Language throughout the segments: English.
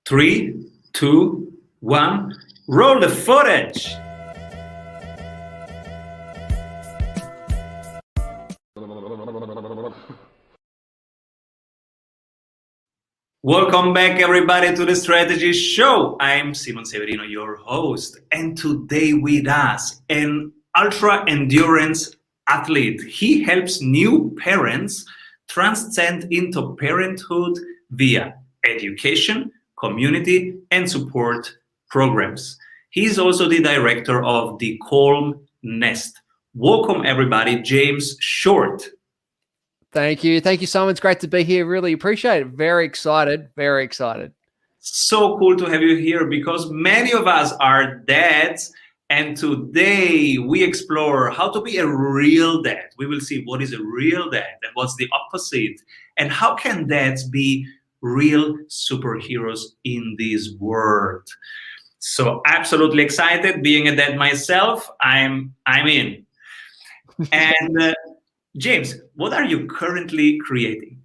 Three, two, one, roll the footage. Welcome back, everybody, to the Strategy Show. I'm Simon Severino, your host, and today with us, an ultra-endurance athlete. He helps new parents transcend into parenthood via education, community, and support programs. He's also the director of the Calm Nest. Welcome, everybody, James Short. Thank you. Thank you, Simon. It's great to be here. Really appreciate it. Very excited. Very excited. So cool to have you here because many of us are dads, and today we explore how to be a real dad. We will see what is a real dad and what's the opposite, and how can dads be real superheroes in this world. So absolutely excited. Being a dad myself, I'm in. And James, what are you currently creating?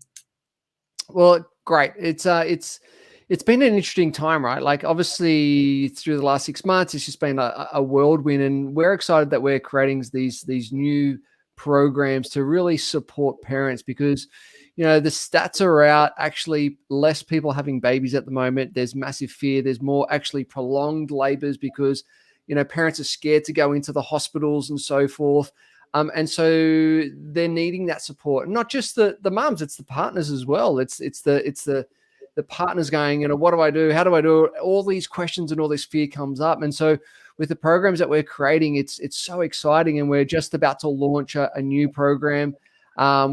Well, great. It's been an interesting time, right? Like obviously through the last 6 months, it's just been a whirlwind, and we're excited that we're creating these new programs to really support parents because, you know, the stats are out. Actually, less people having babies at the moment. There's massive fear. There's more actually prolonged labors because, you know, parents are scared to go into the hospitals and so forth. And so they're needing that support. Not just the mums, it's the partners as well. It's the partners going, you know, what do I do? How do I do it? All these questions and all this fear comes up. And so with the programs that we're creating, it's so exciting. And we're just about to launch a new program,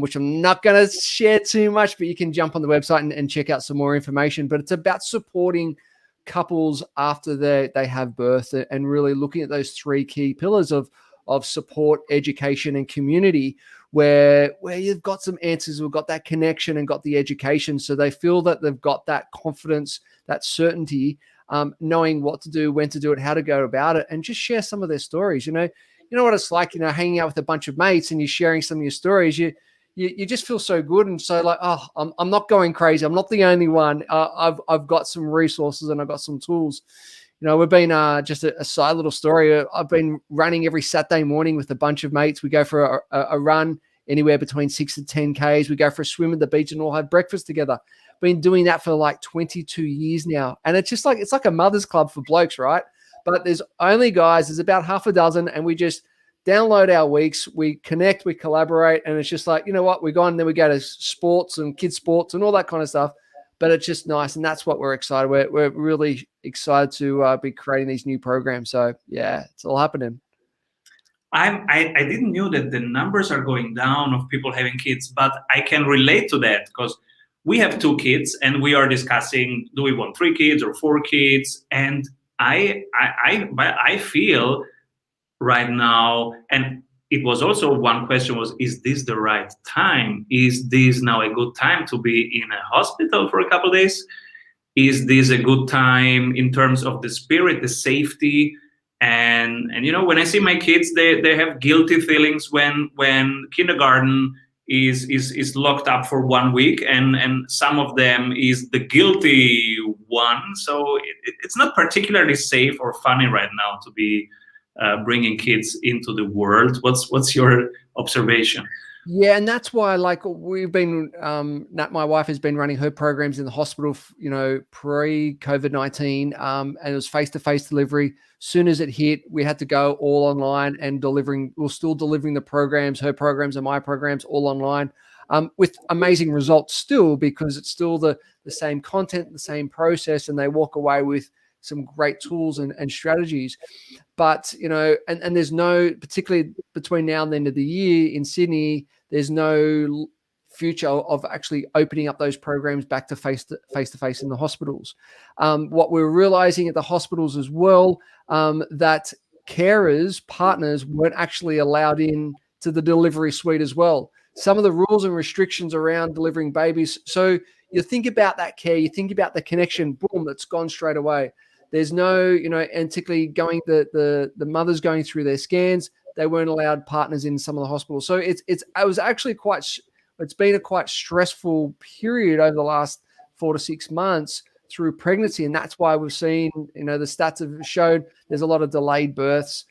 which I'm not going to share too much, but you can jump on the website and check out some more information. But it's about supporting couples after they have birth and really looking at those three key pillars of support, education, and community, where you've got some answers, we've got that connection and got the education, so they feel that they've got that confidence, that certainty, knowing what to do, when to do it, how to go about it, and just share some of their stories. You know what it's like, hanging out with a bunch of mates and you're sharing some of your stories. You just feel so good and so like, oh, I'm not going crazy. I'm not the only one. I've got some resources and I've got some tools. We've been just a side little story. I've been running every Saturday morning with a bunch of mates. We go for a run anywhere between 6 to 10 Ks. We go for a swim at the beach and all have breakfast together. Been doing that for like 22 years now. And it's just like, it's like a mother's club for blokes, right? But there's only guys, there's about half a dozen, and we just download our weeks. We connect, we collaborate. And it's just like, you know what, we go on, then we go to sports and kids sports and all that kind of stuff. But it's just nice, and that's what we're excited. We're really excited to be creating these new programs. So yeah, it's all happening. I didn't know that the numbers are going down of people having kids, but I can relate to that because we have 2 kids, and we are discussing, do we want 3 kids or 4 kids? And I feel right now, and it was also one question was, is this the right time? Is this now a good time to be in a hospital for a couple of days? Is this a good time in terms of the spirit, the safety? And when I see my kids, they have guilty feelings when kindergarten is locked up for 1 week, and some of them is the guilty one. So it's not particularly safe or funny right now to be bringing kids into the world. What's your observation? Yeah, and that's why, like, we've been, my wife has been running her programs in the hospital, pre-COVID-19, and it was face-to-face delivery. Soon as it hit, we had to go all online and we're still delivering the programs, her programs and my programs, all online, with amazing results still, because it's still the same content, the same process, and they walk away with some great tools and strategies. But, and there's no, particularly between now and the end of the year in Sydney, there's no future of actually opening up those programs back to face-to-face in the hospitals. What we're realizing at the hospitals as well, that carers, partners weren't actually allowed in to the delivery suite as well. Some of the rules and restrictions around delivering babies. So you think about that care, you think about the connection, boom, that's gone straight away. There's no, and particularly the mothers going through their scans, they weren't allowed partners in some of the hospitals. So it's been a quite stressful period over the last 4 to 6 months through pregnancy, and that's why we've seen, the stats have showed there's a lot of delayed births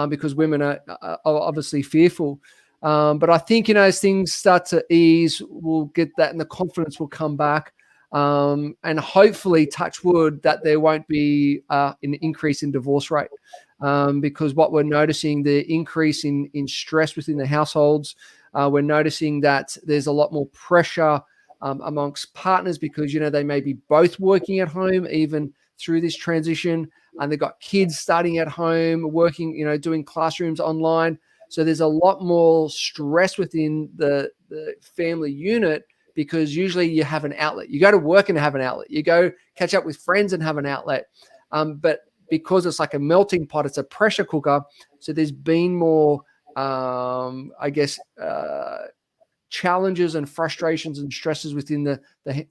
because women are obviously fearful. But I think, as things start to ease, we'll get that and the confidence will come back. And hopefully, touch wood, that there won't be an increase in divorce rate. Because what we're noticing, the increase in stress within the households, we're noticing that there's a lot more pressure amongst partners because, they may be both working at home even through this transition, and they've got kids starting at home, working, doing classrooms online. So there's a lot more stress within the family unit because usually you have an outlet. You go to work and have an outlet. You go catch up with friends and have an outlet. But because it's like a melting pot, it's a pressure cooker. So there's been more, challenges and frustrations and stresses within the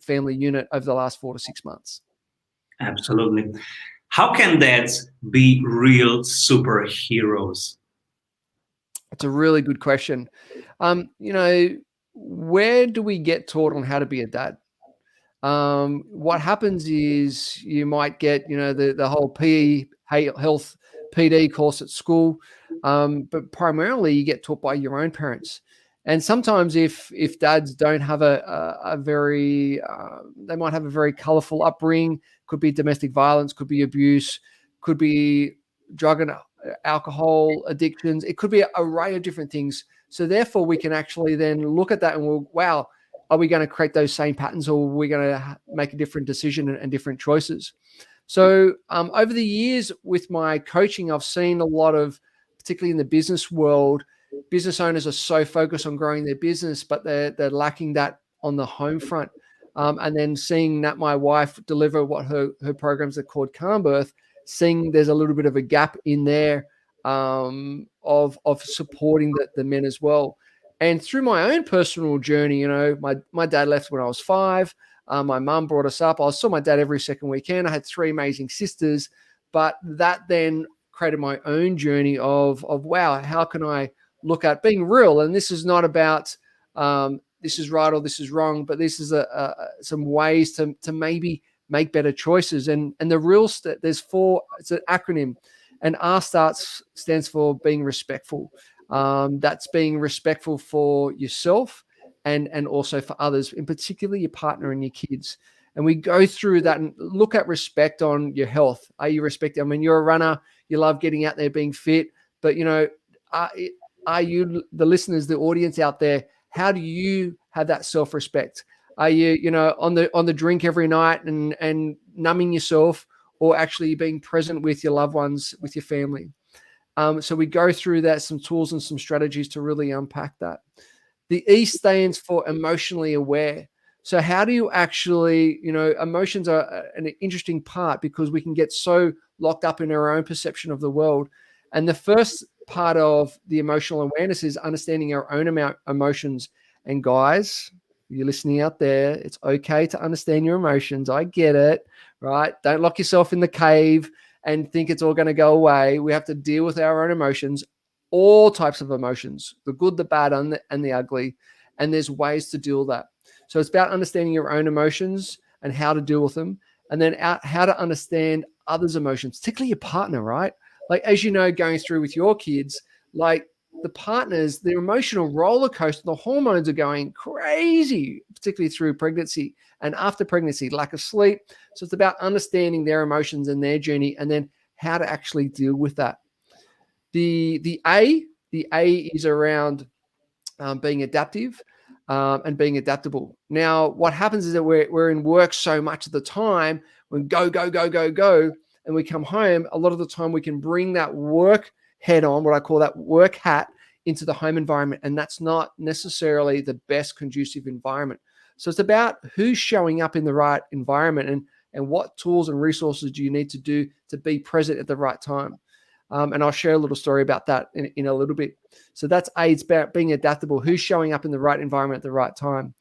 family unit over the last 4 to 6 months. Absolutely. How can dads be real superheroes? It's a really good question. Where do we get taught on how to be a dad? What happens is you might get, the whole PE health PD course at school, but primarily you get taught by your own parents. And sometimes if dads don't have a very, they might have a very colorful upbringing, could be domestic violence, could be abuse, could be drug and alcohol addictions. It could be an array of different things. So therefore we can actually then look at that and we'll, wow, are we going to create those same patterns, or are we going to make a different decision and different choices? So over the years with my coaching, I've seen a lot of, particularly in the business world, business owners are so focused on growing their business, but they're lacking that on the home front. And then seeing that my wife deliver what her programs are called Calm Birth, seeing there's a little bit of a gap in there of supporting the men as well. And through my own personal journey, my dad left when I was 5. My mum brought us up. I saw my dad every second weekend. I had 3 amazing sisters, but that then created my own journey of wow, how can I look at being real? And this is not about this is right or this is wrong, but this is some ways to maybe make better choices. And the real there's 4. It's an acronym, and R stands for being respectful. That's being respectful for yourself and also for others, in particular your partner and your kids. And we go through that and look at respect on your health. Are you respecting? I mean, you're a runner, you love getting out there, being fit, but are you, the listeners, the audience out there, how do you have that self-respect? Are you, on the drink every night and numbing yourself, or actually being present with your loved ones, with your family? So we go through that, some tools and some strategies to really unpack that. The E stands for emotionally aware. So how do you actually, emotions are an interesting part because we can get so locked up in our own perception of the world. And the first part of the emotional awareness is understanding our own emotions. And guys, you're listening out there, it's okay to understand your emotions. I get it, right? Don't lock yourself in the cave and think it's all going to go away. We have to deal with our own emotions, all types of emotions, the good, the bad, and the ugly. And there's ways to deal with that. So it's about understanding your own emotions and how to deal with them, and then how to understand others' emotions, particularly your partner, right? Like, as you know, going through with your kids, like the partners, their emotional roller coaster, the hormones are going crazy, particularly through pregnancy and after pregnancy, lack of sleep. So it's about understanding their emotions and their journey, and then how to actually deal with that. The A is around being adaptive and being adaptable. Now, what happens is that we're in work so much of the time, we go, and we come home. A lot of the time we can bring that work head on, what I call that work hat, into the home environment. And that's not necessarily the best conducive environment. So it's about who's showing up in the right environment and what tools and resources do you need to do to be present at the right time. And I'll share a little story about that in a little bit. So that's A, it's about being adaptable, who's showing up in the right environment at the right time.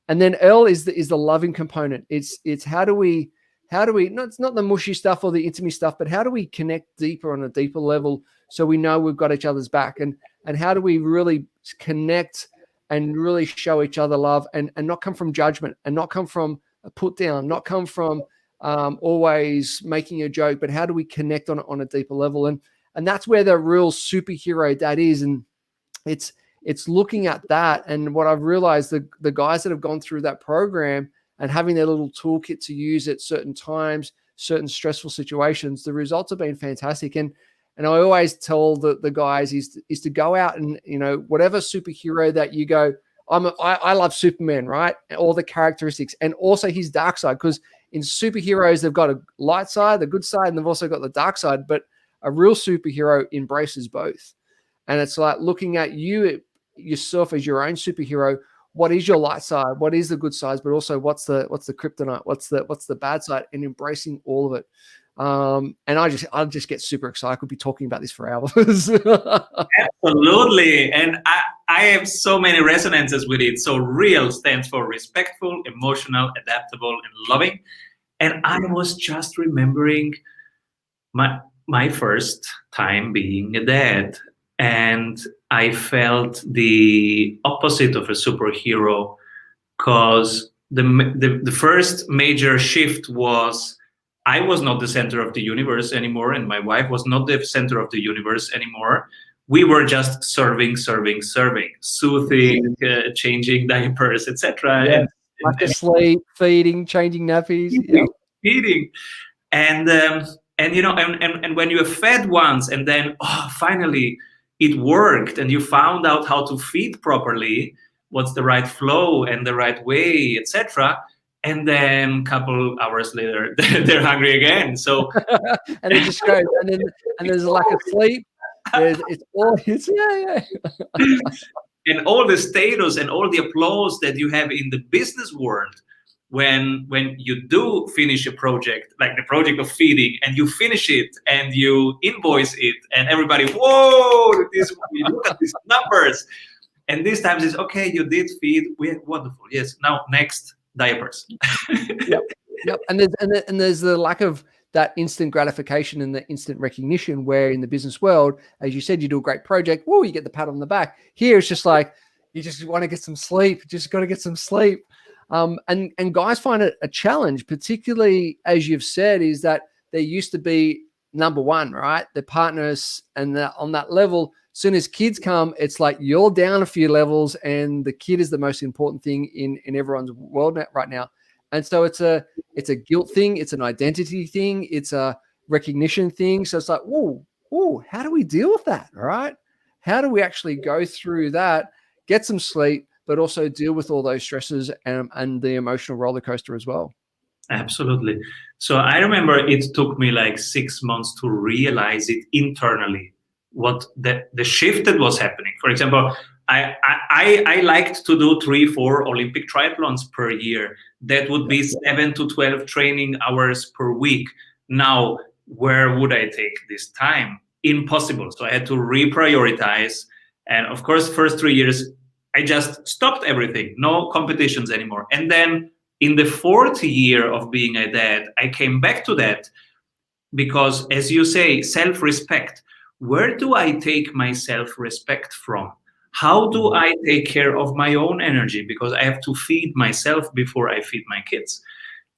And then L is the loving component. It's how do we, it's not the mushy stuff or the intimate stuff, but how do we connect deeper on a deeper level so we know we've got each other's back? And how do we really connect and really show each other love and not come from judgment, and not come from a put down, not come from always making a joke, but how do we connect on a deeper level? And that's where the real superhero dad is. And it's looking at that. And what I've realized, the guys that have gone through that program and having their little toolkit to use at certain times, certain stressful situations, the results have been fantastic. And I always tell the guys is to go out and, whatever superhero that you go, I love Superman, right? All the characteristics and also his dark side, because in superheroes, they've got a light side, the good side, and they've also got the dark side, but a real superhero embraces both. And it's like looking at yourself as your own superhero. What is your light side? What is the good side? But also what's the kryptonite? What's the bad side? And embracing all of it. And I'll just get super excited. I could be talking about this for hours. Absolutely. And I have so many resonances with it. So REAL stands for respectful, emotional, adaptable, and loving. And I was just remembering my first time being a dad. And I felt the opposite of a superhero, because the first major shift was I was not the center of the universe anymore, and my wife was not the center of the universe anymore. We were just serving, soothing, changing diapers, etc. Yeah. Like sleep, feeding, changing nappies, feeding, and when you are fed once, and then finally it worked, and you found out how to feed properly, what's the right flow and the right way, etc. And then a couple hours later, they're hungry again. So and it just goes, and there's a lack of sleep. And all the status and all the applause that you have in the business world when you do finish a project, like the project of feeding, and you finish it and you invoice it, and everybody, whoa, we look at these numbers. And this time it's okay, you did feed, wonderful. Yes, now next, diapers. Yep. And there's the lack of that instant gratification and the instant recognition, where in the business world, as you said, you do a great project, whoa, you get the pat on the back. Here it's just like you just want to get some sleep, just got to get some sleep. And guys find it a challenge, particularly as you've said, is that there used to be number one, right? The partners, and on that level, soon as kids come, it's like you're down a few levels, and the kid is the most important thing in everyone's world right now. And so it's a guilt thing, it's an identity thing, it's a recognition thing. So it's like, whoa, how do we deal with that? All right. How do we actually go through that, get some sleep, but also deal with all those stresses and the emotional roller coaster as well? Absolutely. So I remember it took me like 6 months to realize it internally, what the shift that was happening. For example, I liked to do 3-4 Olympic triathlons per year. That would be 7 to 12 training hours per week. Now, where would I take this time? Impossible. So I had to reprioritize. And of course, first 3 years, I just stopped everything. No competitions anymore. And then in the 4th year of being a dad, I came back to that because, as you say, self-respect. Where do I take my self-respect from? How do I take care of my own energy? Because I have to feed myself before I feed my kids.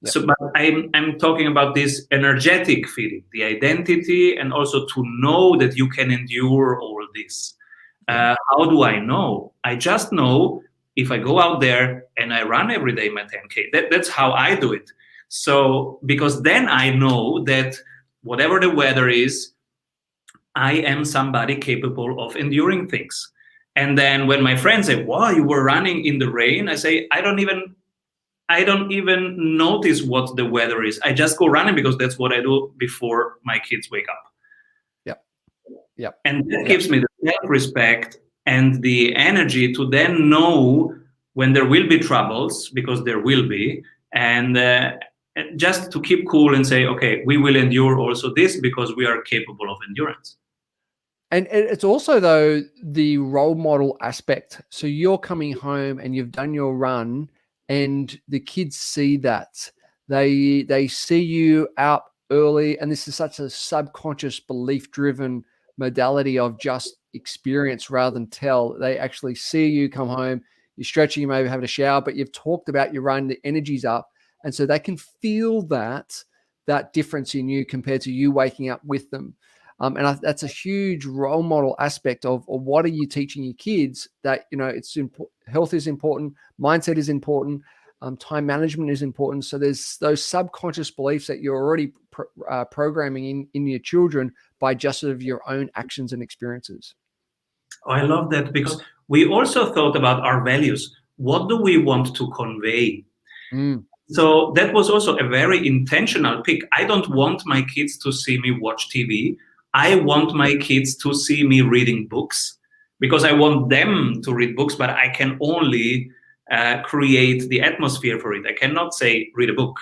Yep. So, but I'm talking about this energetic feeding, the identity, and also to know that you can endure all this. How do I know? I just know if I go out there and I run every day my 10K. That's how I do it. So, because then I know that whatever the weather is, I am somebody capable of enduring things. And then when my friends say, wow, you were running in the rain, I say, I don't even notice what the weather is. I just go running because that's what I do before my kids wake up. Yep. And that gives me the self-respect and the energy to then know when there will be troubles, because there will be, and just to keep cool and say, okay, we will endure also this because we are capable of endurance. And it's also, though, the role model aspect. So you're coming home and you've done your run, and the kids see that. They see you out early, and this is such a subconscious belief-driven modality of just experience rather than tell. They actually see you come home, you're stretching, you maybe having a shower, but you've talked about your run, the energy's up, and so they can feel that. that difference in you compared to you waking up with them. That's a huge role model aspect of what are you teaching your kids, that, it's health is important, mindset is important, time management is important. So there's those subconscious beliefs that you're already programming in your children by just sort of your own actions and experiences. Oh, I love that, because we also thought about our values. What do we want to convey? So that was also a very intentional pick. I don't want my kids to see me watch TV. I want my kids to see me reading books, because I want them to read books, but I can only create the atmosphere for it. I cannot say, read a book.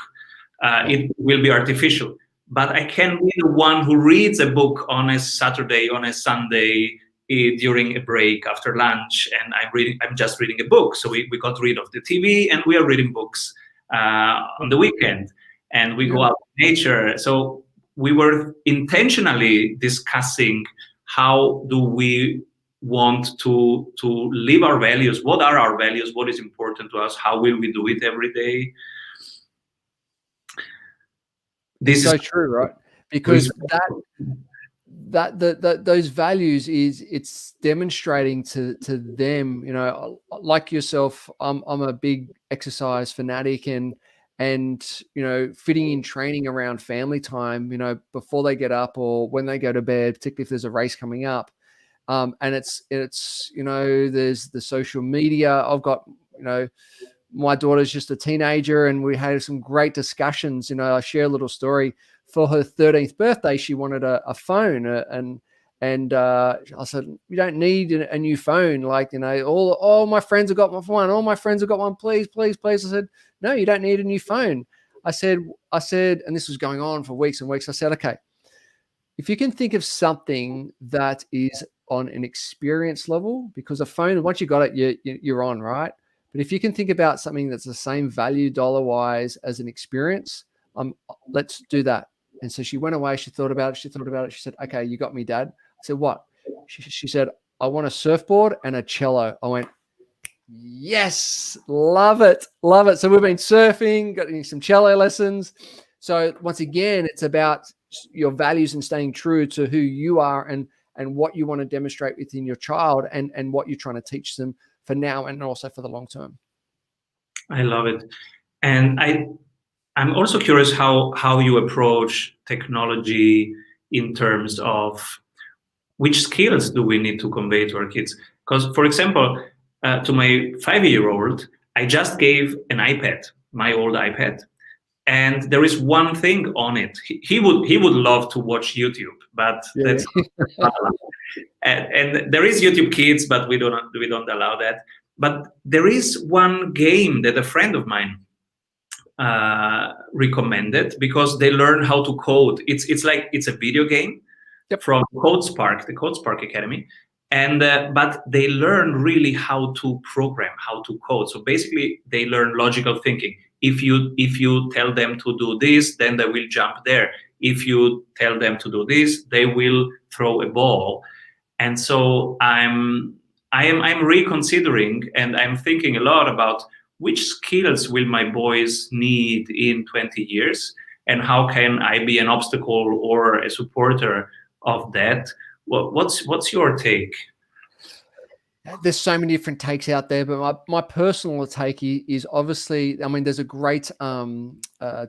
It will be artificial. But I can be the one who reads a book on a Saturday, on a Sunday, during a break after lunch, and I'm just reading a book. So we got rid of the TV, and we are reading books on the weekend, and we go out in nature. So we were intentionally discussing, how do we want to live our values? What are our values? What is important to us? How will we do it every day? This is so true, right? Because those values it's demonstrating to them, like yourself. I'm a big exercise fanatic, and fitting in training around family time, before they get up or when they go to bed, particularly if there's a race coming up. And it's there's the social media. I've got, my daughter's just a teenager, and we had some great discussions. I share a little story. For her 13th birthday, she wanted a phone, and I said, you don't need a new phone. Like, all my friends have got one. All my friends have got one. Please, please, please. I said, no, you don't need a new phone. I said, and this was going on for weeks and weeks. I said, okay, if you can think of something that is on an experience level, because a phone, once you got it, you're on, right? But if you can think about something that's the same value dollar-wise as an experience, let's do that. And so she went away. She thought about it. She said, okay, you got me, Dad. I said, what? She said, I want a surfboard and a cello. I went, yes, love it. Love it. So we've been surfing, got some cello lessons. So once again, it's about your values and staying true to who you are and what you want to demonstrate within your child, and what you're trying to teach them for now and also for the long term. I love it. And I'm also curious how you approach technology in terms of which skills do we need to convey to our kids. Because, for example, to my 5-year-old, I just gave an iPad, my old iPad, and there is one thing on it. He would love to watch YouTube, but that's not allowed. And there is YouTube Kids, but we don't allow that. But there is one game that a friend of mine recommended, because they learn how to code. It's like it's a video game from CodeSpark, the CodeSpark Academy, and but they learn really how to program, how to code. So basically, they learn logical thinking. If you tell them to do this, then they will jump there. If you tell them to do this, they will throw a ball. And so I'm reconsidering, and I'm thinking a lot about which skills will my boys need in 20 years, and how can I be an obstacle or a supporter of that? Well, what's your take? There's so many different takes out there, but my personal take is obviously, I mean, there's a great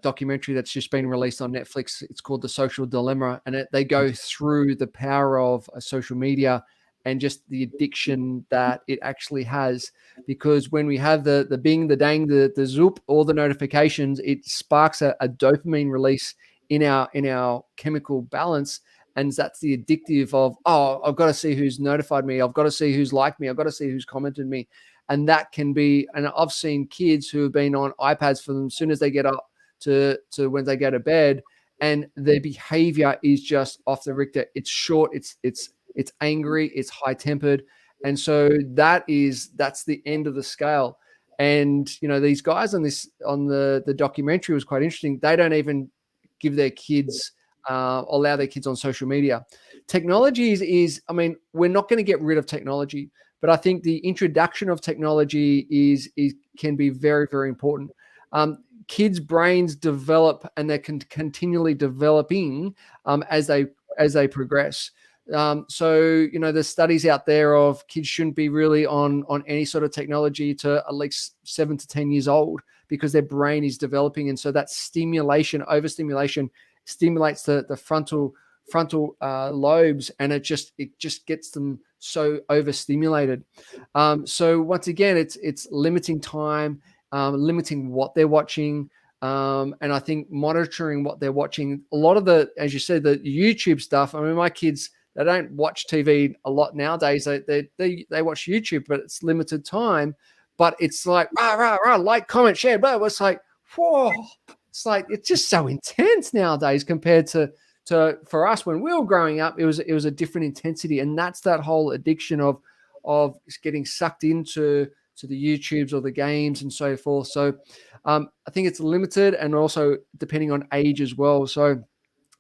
documentary that's just been released on Netflix. It's called The Social Dilemma, and they go through the power of social media and just the addiction that it actually has. Because when we have the bing, the dang, the zoop, all the notifications, it sparks a dopamine release in our chemical balance. And that's the addictive of, oh, I've got to see who's notified me. I've got to see who's liked me. I've got to see who's commented me. And that can be, and I've seen kids who have been on iPads for them as soon as they get up to when they go to bed, and their behavior is just off the Richter. It's short, it's angry, it's high tempered. And so that's the end of the scale. And, these guys on the documentary was quite interesting. They don't even give their kids, allow their kids on social media. Technology is, I mean, we're not going to get rid of technology, but I think the introduction of technology can be very, very important. kids' brains develop, and they're continually developing as they progress. So there's studies out there of kids shouldn't be really on any sort of technology to at least 7 to 10 years old, because their brain is developing, and so that overstimulation stimulates the frontal lobes, and it just gets them so overstimulated. So once again, it's limiting time, limiting what they're watching, and I think monitoring what they're watching. A lot of as you said, the YouTube stuff. I mean, my kids, they don't watch TV a lot nowadays. They watch YouTube, but it's limited time. But it's like like, comment, share. But it's like, whoa! It's like, it's just so intense nowadays compared to for us when we were growing up. It was a different intensity, and that's that whole addiction of getting sucked into the YouTubes or the games and so forth. So I think it's limited, and also depending on age as well. So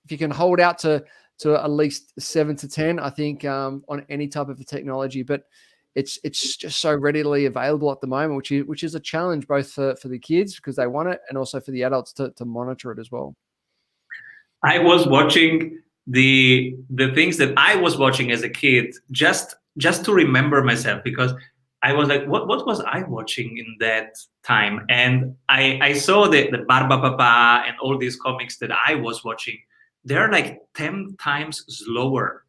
if you can hold out to at least 7 to 10, I think, on any type of technology, but it's just so readily available at the moment, which is a challenge both for the kids because they want it, and also for the adults to monitor it as well. I was watching the things that I was watching as a kid, just to remember myself, because I was like, what was I watching in that time? And I saw the Barbapapa and all these comics that I was watching. They're like 10 times slower.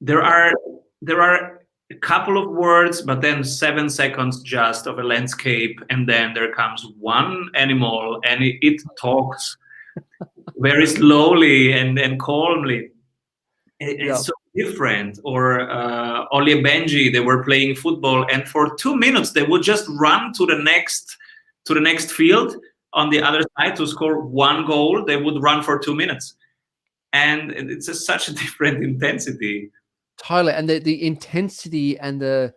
There are a couple of words, but then 7 seconds just of a landscape, and then there comes one animal, and it talks very slowly and calmly. It's so different. Or Oli and Benji, they were playing football, and for 2 minutes they would just run to the next field on the other side to score one goal. They would run for 2 minutes, and it's such a different intensity. Totally, and the intensity and the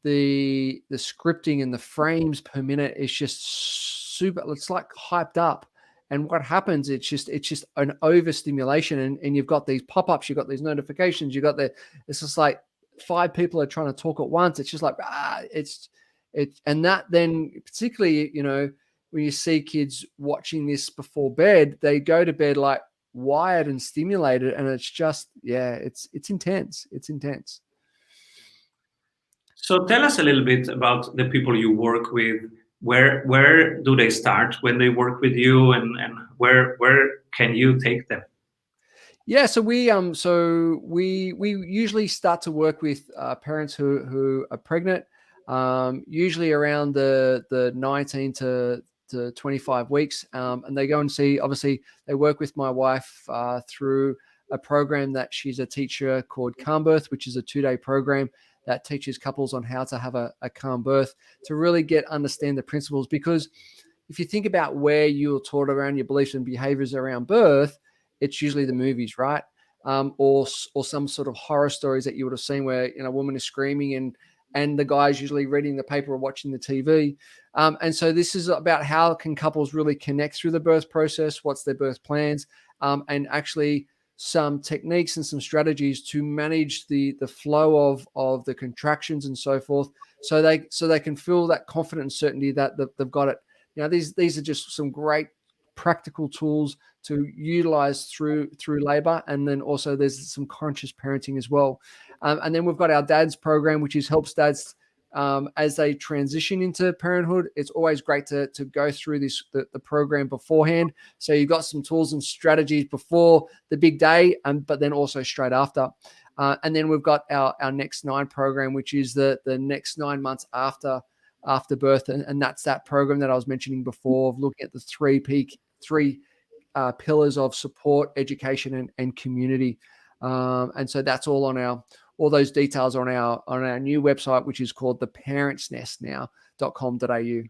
scripting and the frames per minute is just super. It's like hyped up. And what happens, it's just an overstimulation, and you've got these pop-ups, you've got these notifications, it's just like 5 people are trying to talk at once. It's just like, and that then, particularly, when you see kids watching this before bed, they go to bed like wired and stimulated, and it's just, it's intense. It's intense. So tell us a little bit about the people you work with. Where do they start when they work with you, and where can you take them? Yeah, so we usually start to work with parents who are pregnant, usually around the 19 to 25 weeks, and they go and see. Obviously, they work with my wife through a program that she's a teacher called Calm Birth, which is a 2-day program that teaches couples on how to have a calm birth, to really understand the principles. Because if you think about where you're taught around your beliefs and behaviors around birth, it's usually the movies, right? Or some sort of horror stories that you would have seen where a woman is screaming and the guy's usually reading the paper or watching the TV. And so this is about how can couples really connect through the birth process, what's their birth plans, and actually some techniques and some strategies to manage the flow of the contractions and so forth, so they can feel that confidence and certainty that they've got it. These are just some great practical tools to utilize through labor, and then also there's some conscious parenting as well. And then we've got our dads program, which helps dads as they transition into parenthood. It's always great to go through the program beforehand, so you've got some tools and strategies before the big day, but then also straight after. And then we've got our Next 9 program, which is the next 9 months after birth, and that's that program that I was mentioning before, of looking at the three pillars of support, education, and community. And so that's all those details are on our new website, which is called theparentsnestnow.com.au.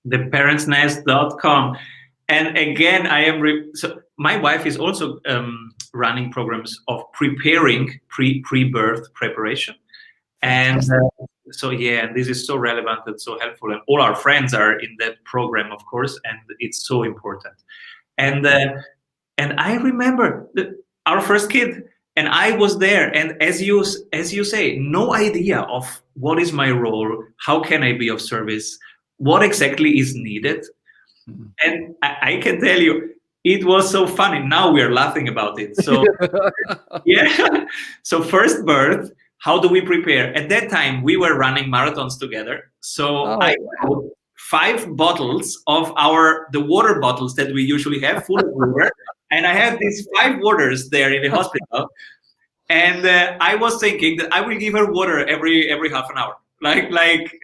Theparentsnest.com. And again, I am so my wife is also running programs of preparing pre-birth preparation. And so this is so relevant and so helpful, and all our friends are in that program, of course, and it's so important. And I remember our first kid, and I was there, and as you say, no idea of what is my role, how can I be of service, what exactly is needed. And I can tell you, it was so funny. Now we are laughing about it. So yeah. So first birth, how do we prepare? At that time, we were running marathons together. So I bought 5 bottles of the water bottles that we usually have full of water. And I had these 5 waters there in the hospital. And I was thinking that I will give her water every half an hour, like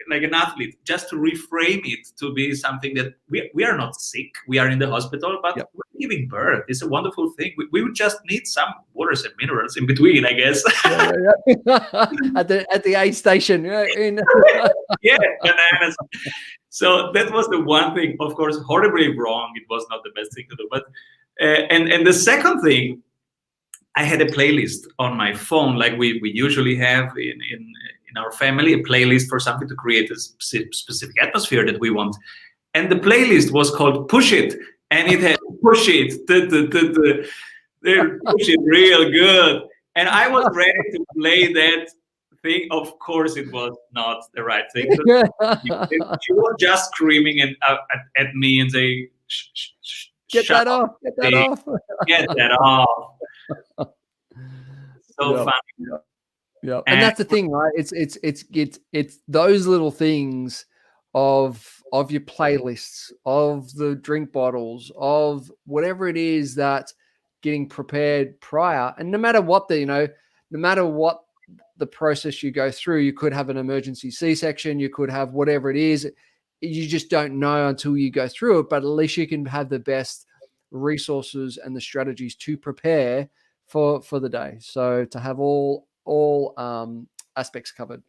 an athlete, just to reframe it to be something that we are not sick. We are in the hospital, but we're giving birth. It's a wonderful thing. We would just need some waters and minerals in between, I guess. at the aid station. Yeah, bananas. So that was the one thing, of course, horribly wrong. It was not the best thing to do. But and the second thing, I had a playlist on my phone, like we usually have in our family, a playlist for something to create a specific atmosphere that we want. And the playlist was called Push It, and it had Push It, push it real good. And I was ready to play that thing. Of course, it was not the right thing. She was just screaming at me and saying, Get that off. Get that off. Get that off. So funny. Yeah. And that's the thing, right? It's those little things of your playlists, of the drink bottles, of whatever it is that getting prepared prior. And no matter what no matter what the process you go through, you could have an emergency C-section, you could have whatever it is. You just don't know until you go through it, but at least you can have the best resources and the strategies to prepare for the day. So to have all aspects covered.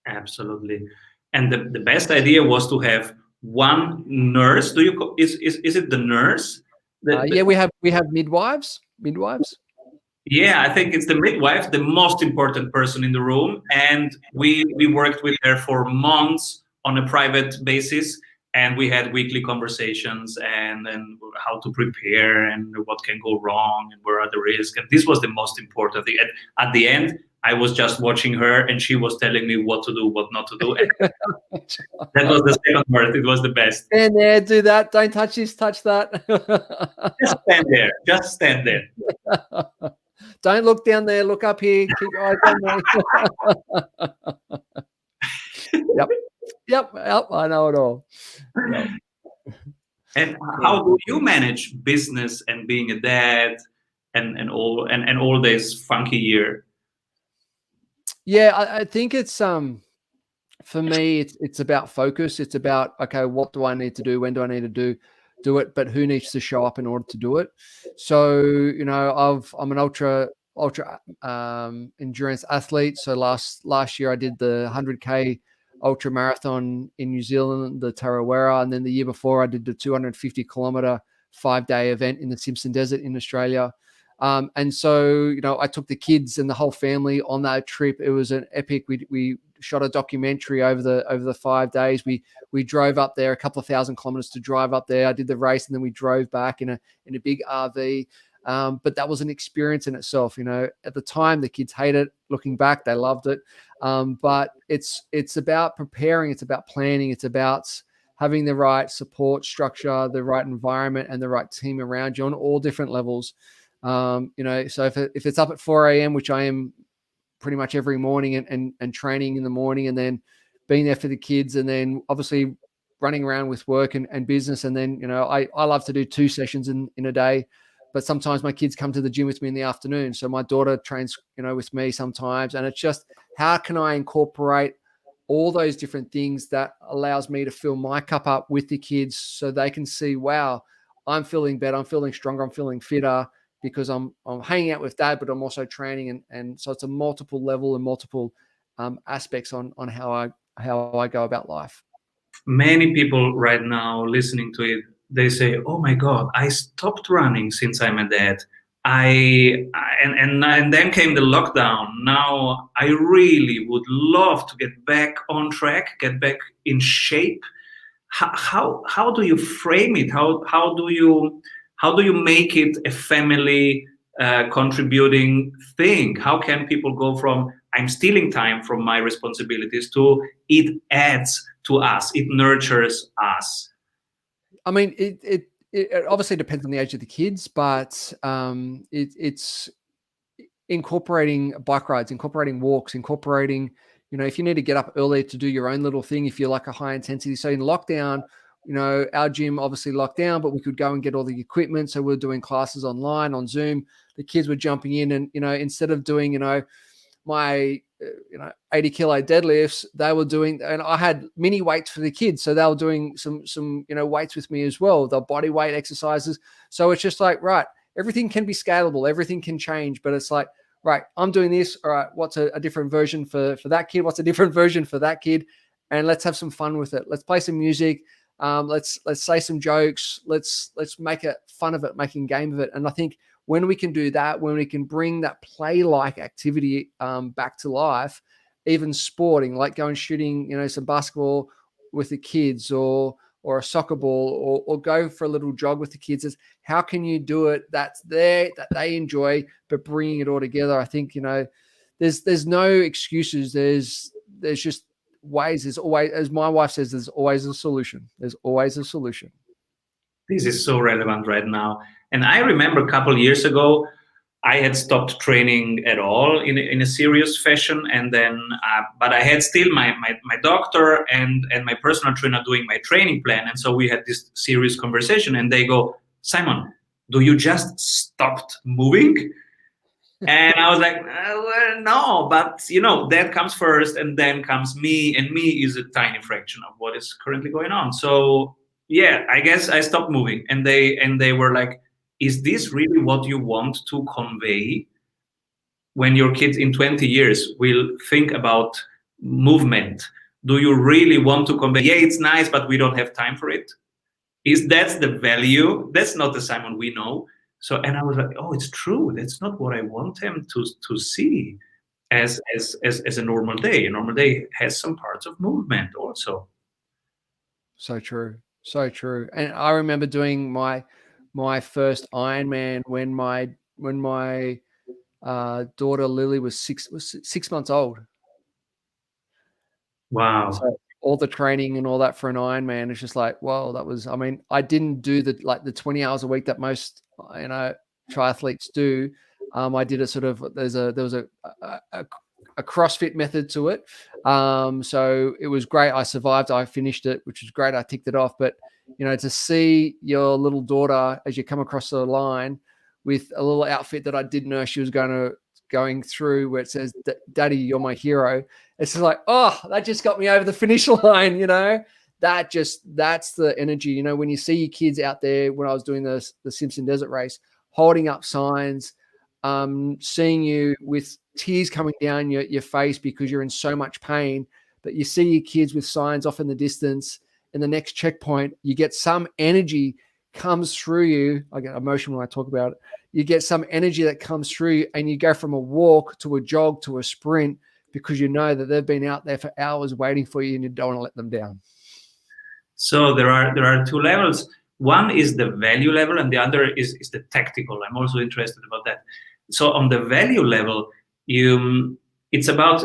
Absolutely. And the best idea was to have one nurse. Is it the nurse? Yeah, we have midwives. Yeah, I think it's the midwife, the most important person in the room. And we worked with her for months on a private basis. And we had weekly conversations and how to prepare and what can go wrong and where are the risks. And this was the most important thing. And at the end, I was just watching her and she was telling me what to do, what not to do. And that was the second part. It was the best. Stand there, do that. Don't touch this, touch that. Just stand there. Just stand there. Don't look down there. Look up here. Keep your eyes on there. Yep, I know it all. Yep. And how do you manage business and being a dad and all this funky year? Yeah, I think it's for me it's about focus. It's about, okay, what do I need to do? When do I need to do it? But who needs to show up in order to do it? So I'm an ultra endurance athlete. So last year I did the 100K ultra marathon in New Zealand, the Tarawera, and then the year before I did the 250 kilometer 5-day event in the Simpson Desert in Australia. And so, I took the kids and the whole family on that trip. It was an epic. We shot a documentary over the 5 days. We drove up there, a couple of thousand kilometers to drive up there. I did the race and then we drove back in a big RV. But that was an experience in itself. At the time, the kids hated it. Looking back, they loved it. But it's about preparing. It's about planning. It's about having the right support structure, the right environment, and the right team around you on all different levels. So if it's up at 4 a.m., which I am pretty much every morning and training in the morning and then being there for the kids and then obviously running around with work and business. And then, I love to do 2 sessions in a day, but sometimes my kids come to the gym with me in the afternoon. So my daughter trains, with me sometimes. And it's just, how can I incorporate all those different things that allows me to fill my cup up with the kids so they can see, wow, I'm feeling better. I'm feeling stronger. I'm feeling fitter because I'm hanging out with dad, but I'm also training. And so it's a multiple level and multiple aspects on how I go about life. Many people right now listening to it, they say, oh my God, I stopped running since I'm a dad. And then came the lockdown. Now I really would love to get back on track, get back in shape. How do you frame it? How do you make it a family contributing thing? How can people go from I'm stealing time from my responsibilities to it adds to us. It nurtures us. I mean, it obviously depends on the age of the kids, but it's incorporating bike rides, incorporating walks, incorporating, if you need to get up earlier to do your own little thing, if you're like a high intensity. So in lockdown, our gym obviously locked down, but we could go and get all the equipment. So we're doing classes online on Zoom. The kids were jumping in and, instead of doing, my 80 kilo deadlifts, they were doing, and I had mini weights for the kids, so they were doing some weights with me as well, the body weight exercises. So it's just like, right, everything can be scalable, everything can change, but it's like, right, I'm doing this, all right, what's a different version for that kid, what's a different version for that kid, and let's have some fun with it. Let's play some music, let's say some jokes, let's make it fun of it, making game of it. And I think when we can do that, when we can bring that play-like activity back to life, even sporting, like going shooting, some basketball with the kids, or a soccer ball, or go for a little jog with the kids, is how can you do it that's there, that they enjoy, but bringing it all together. I think, there's no excuses. There's just ways. There's always, as my wife says, there's always a solution. There's always a solution. This is so relevant right now. And I remember a couple of years ago, I had stopped training at all in a serious fashion, and then, but I had still my doctor and my personal trainer doing my training plan, and so we had this serious conversation. And they go, "Simon, do you just stopped moving?" And I was like, well, no, but that comes first, and then comes me, and me is a tiny fraction of what is currently going on. So yeah, I guess I stopped moving, and they were like, is this really what you want to convey when your kids in 20 years will think about movement? Do you really want to convey, yeah, it's nice, but we don't have time for it? Is that the value? That's not the Simon we know. So, and I was like, oh, it's true. That's not what I want them to see as a normal day. A normal day has some parts of movement also. So true. So true. And I remember doing my first Ironman when my daughter Lily was 6 months old. Wow. So all the training and all that for an Ironman, it's just like, well, that was, I mean, I didn't do the 20 hours a week that most, triathletes do. I did a sort of, there was a CrossFit method to it. So it was great. I survived. I finished it, which was great. I ticked it off. But, to see your little daughter as you come across the line with a little outfit that I didn't know she was going through, where it says, "Daddy, you're my hero." It's just like, oh, that just got me over the finish line. That's the energy. When you see your kids out there, when I was doing the Simpson Desert Race, holding up signs, seeing you with tears coming down your face because you're in so much pain, but you see your kids with signs off in the distance, and the next checkpoint, you get some energy comes through you. I get emotional when I talk about it. You get some energy that comes through you, and you go from a walk to a jog to a sprint, because you know that they've been out there for hours waiting for you, and you don't want to let them down. So there are two levels. One is the value level, and the other is the tactical. I'm also interested about that. So on the value level, it's about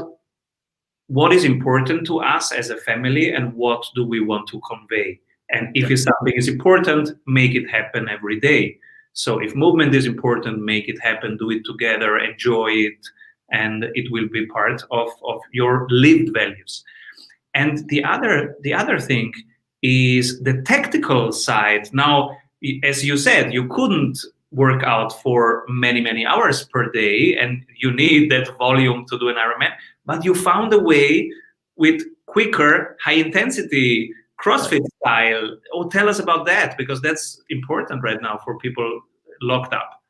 what is important to us as a family, and what do we want to convey. And if something is important, make it happen every day. So if movement is important, make it happen, do it together, enjoy it, and it will be part of your lived values. And the other thing is the tactical side. Now, as you said, you couldn't work out for many hours per day, and you need that volume to do an Ironman, but you found a way with quicker, high intensity CrossFit style. Oh, tell us about that, because that's important right now for people locked up.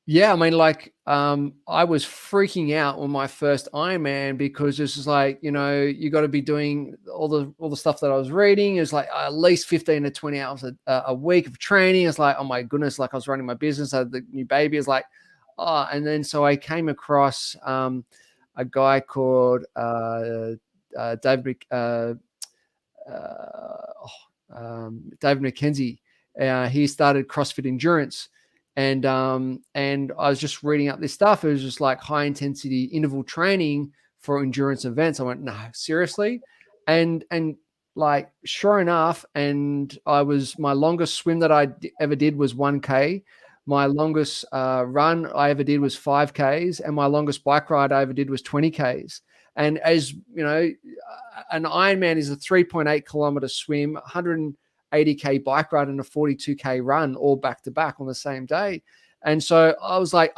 Yeah, I mean, I was freaking out on my first Ironman, because it's just like, you got to be doing all the stuff that I was reading. It's like at least 15 to 20 hours a week of training. It's like, oh my goodness, like I was running my business. I had the new baby. It's like, oh, and then so I came across a guy called David McKenzie. He started CrossFit Endurance. And I was just reading up this stuff. It was just like high intensity interval training for endurance events. I went, no, seriously? And like sure enough, and my longest swim that I ever did was 1K. My longest run I ever did was 5Ks, and my longest bike ride I ever did was 20Ks. And as you know, an Ironman is a 3.8 kilometer swim, 180K bike ride, and a 42K run, all back to back on the same day. And so I was like,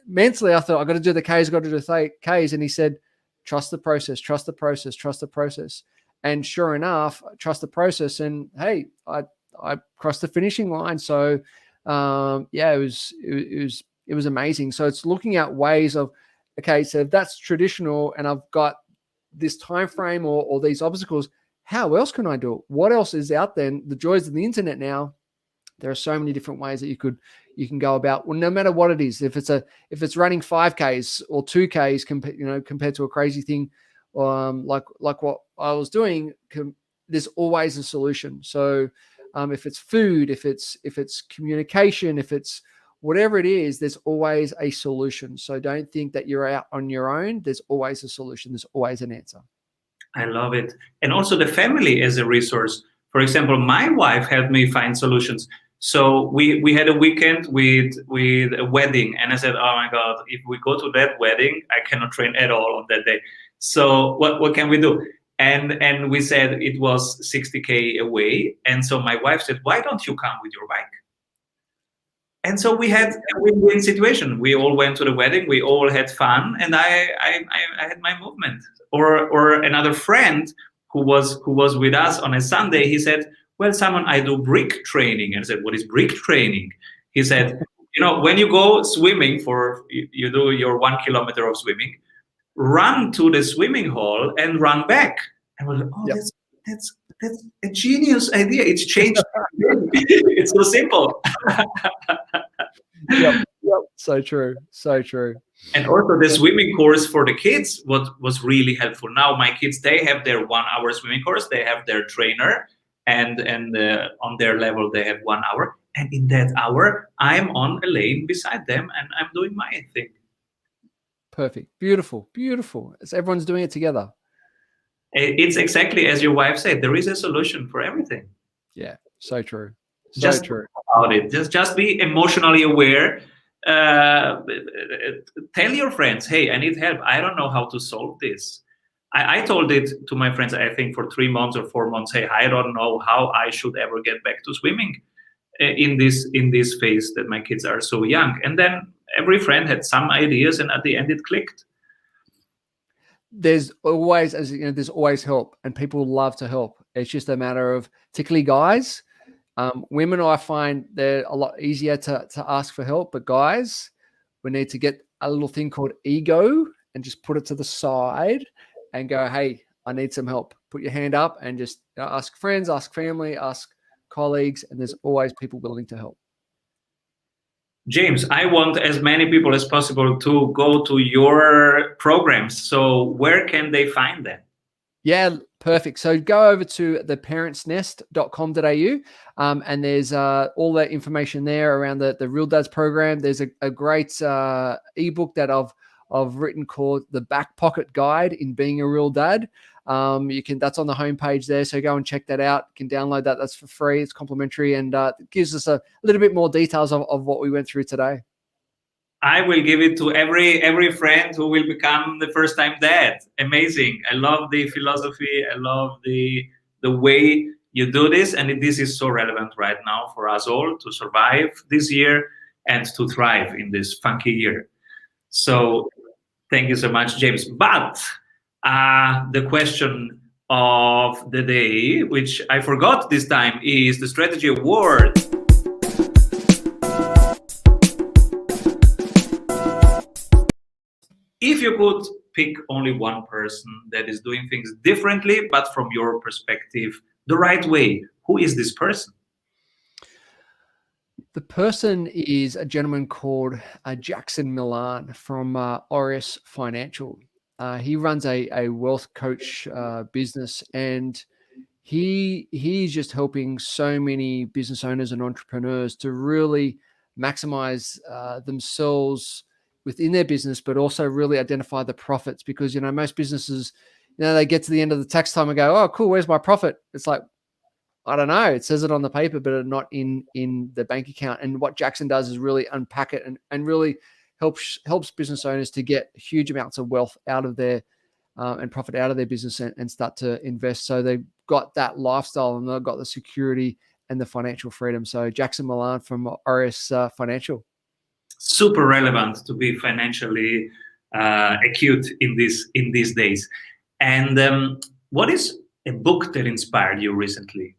mentally, I thought, I got to do the Ks, got to do the Ks. And he said, trust the process, trust the process, trust the process. And sure enough, trust the process. And hey, I crossed the finishing line. So it was amazing. So it's looking at ways of, okay, so if that's traditional and I've got this time frame or these obstacles, how else can I do it? What else is out there? And the joys of the internet now, there are so many different ways that you can go about. Well, no matter what it is, if it's running 5Ks or 2Ks, compared to a crazy thing, like what I was doing, there's always a solution. So if it's food, if it's communication, if it's whatever it is, there's always a solution. So don't think that you're out on your own. There's always a solution. There's always an answer. I love it. And also the family as a resource. For example, my wife helped me find solutions. So we had a weekend with a wedding, and I said, oh my God, if we go to that wedding, I cannot train at all on that day. So what can we do? And we said it was 60K away. And so my wife said, why don't you come with your bike? And so we had a win-win situation. We all went to the wedding, we all had fun, and I had my movement. Or another friend who was with us on a Sunday, he said, well, Simon, I do brick training. And I said, what is brick training? He said, when you go swimming you do your 1 kilometer of swimming, run to the swimming hall and run back. And we're like, oh, yep. That's a genius idea. It's changed. It's so simple. Yep. So true. And also the swimming course for the kids was really helpful. Now my kids, they have their 1 hour swimming course. They have their trainer, and on their level they have 1 hour. And in that hour, I'm on a lane beside them, and I'm doing my thing. Perfect. Beautiful. As everyone's doing it together. It's exactly as your wife said. There is a solution for everything. Yeah, so true. Just true about it. Just be emotionally aware. Tell your friends, hey, I need help. I don't know how to solve this. I told it to my friends, I think for 3 months or 4 months. Hey, I don't know how I should ever get back to swimming in this phase that my kids are so young. And then every friend had some ideas, and at the end it clicked. There's always, there's always help, and people love to help. It's just a matter of, particularly guys, women, I find they're a lot easier to ask for help, but guys, we need to get a little thing called ego and just put it to the side and go, hey, I need some help. Put your hand up and just ask friends, ask family, ask colleagues, and there's always people willing to help. James, I want as many people as possible to go to your programs. So where can they find them? Yeah, perfect. So go over to theparentsnest.com.au and there's all that information there around the Real Dads program. There's a great ebook that I've written called The Back Pocket Guide in Being a Real Dad. That's on the homepage there. So go and check that out. You can download that. That's for free. It's complimentary, and it gives us a little bit more details of what we went through today. I will give it to every friend who will become the first time dad. Amazing. I love the philosophy. I love the way you do this. And this is so relevant right now for us all to survive this year and to thrive in this funky year. So thank you so much, James. But the question of the day, which I forgot this time, is the Strategy Award. If you could pick only one person that is doing things differently, but from your perspective, the right way, who is this person? The person is a gentleman called Jackson Milan from Aureus Financial. He runs a wealth coach business, and he's just helping so many business owners and entrepreneurs to really maximize themselves within their business, but also really identify the profits, because most businesses, they get to the end of the tax time and go, oh, cool, where's my profit? It's like, I don't know. It says it on the paper, but not in the bank account. And what Jackson does is really unpack it and really helps business owners to get huge amounts of wealth out of their and profit out of their business and start to invest. So they've got that lifestyle and they've got the security and the financial freedom. So Jackson Milan from Aureus Financial. Super relevant to be financially acute in these days. And what is a book that inspired you recently?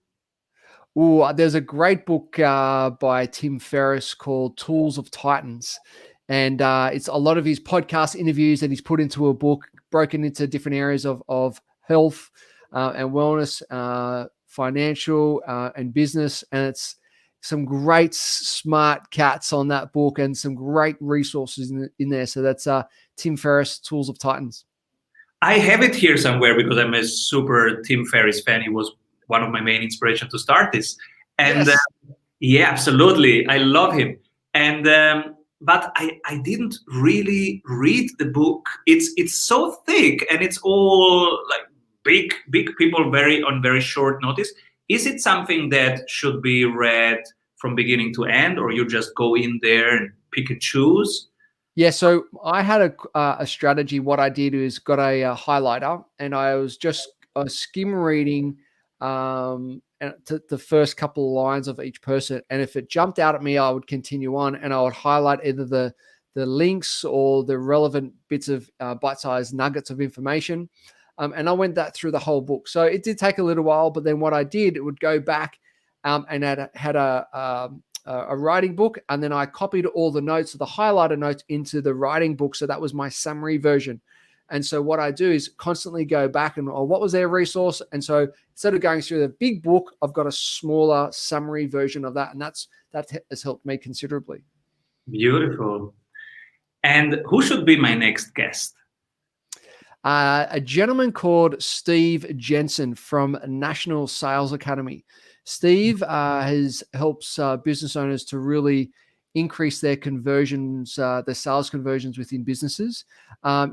There's a great book by Tim Ferriss called Tools of Titans. And it's a lot of his podcast interviews that he's put into a book, broken into different areas of health and wellness, financial and business. And it's some great smart cats on that book and some great resources in there. So that's Tim Ferriss, Tools of Titans. I have it here somewhere because I'm a super Tim Ferriss fan. He was one of my main inspirations to start this. And yes. Yeah, absolutely. I love him. And but I didn't really read the book. It's so thick and it's all like big people on very short notice. Is it something that should be read from beginning to end, or you just go in there and pick and choose? Yeah, so I had a strategy. What I did is got a highlighter, and I was just skim reading the first couple of lines of each person. And if it jumped out at me, I would continue on, and I would highlight either the links or the relevant bits of bite-sized nuggets of information. And I went that through the whole book. So it did take a little while, but then what I did, it would go back and had a writing book, and then I copied all the notes, the highlighter notes, into the writing book. So that was my summary version. And so what I do is constantly go back and, what was their resource? And so instead of going through the big book, I've got a smaller summary version of that. And that has helped me considerably. Beautiful. And who should be my next guest? A gentleman called Steve Jensen from National Sales Academy. Steve helps business owners to really increase their conversions, their sales conversions within businesses.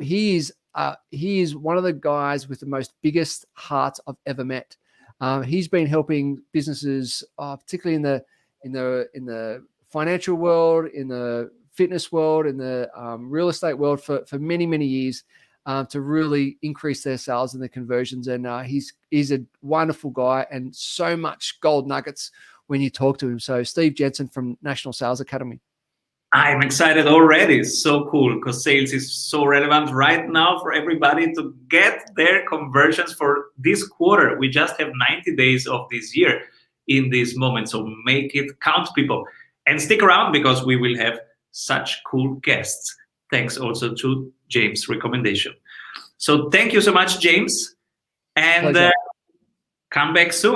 He is one of the guys with the most biggest heart I've ever met. He's been helping businesses, particularly in the financial world, in the fitness world, in the real estate world for many, many years. To really increase their sales and their conversions. And he's a wonderful guy and so much gold nuggets when you talk to him. So Steve Jensen from National Sales Academy. I'm excited already. So cool, because sales is so relevant right now for everybody to get their conversions for this quarter. We just have 90 days of this year in this moment. So make it count, people. And stick around because we will have such cool guests. Thanks also to James' recommendation. So thank you so much, James. And come back soon.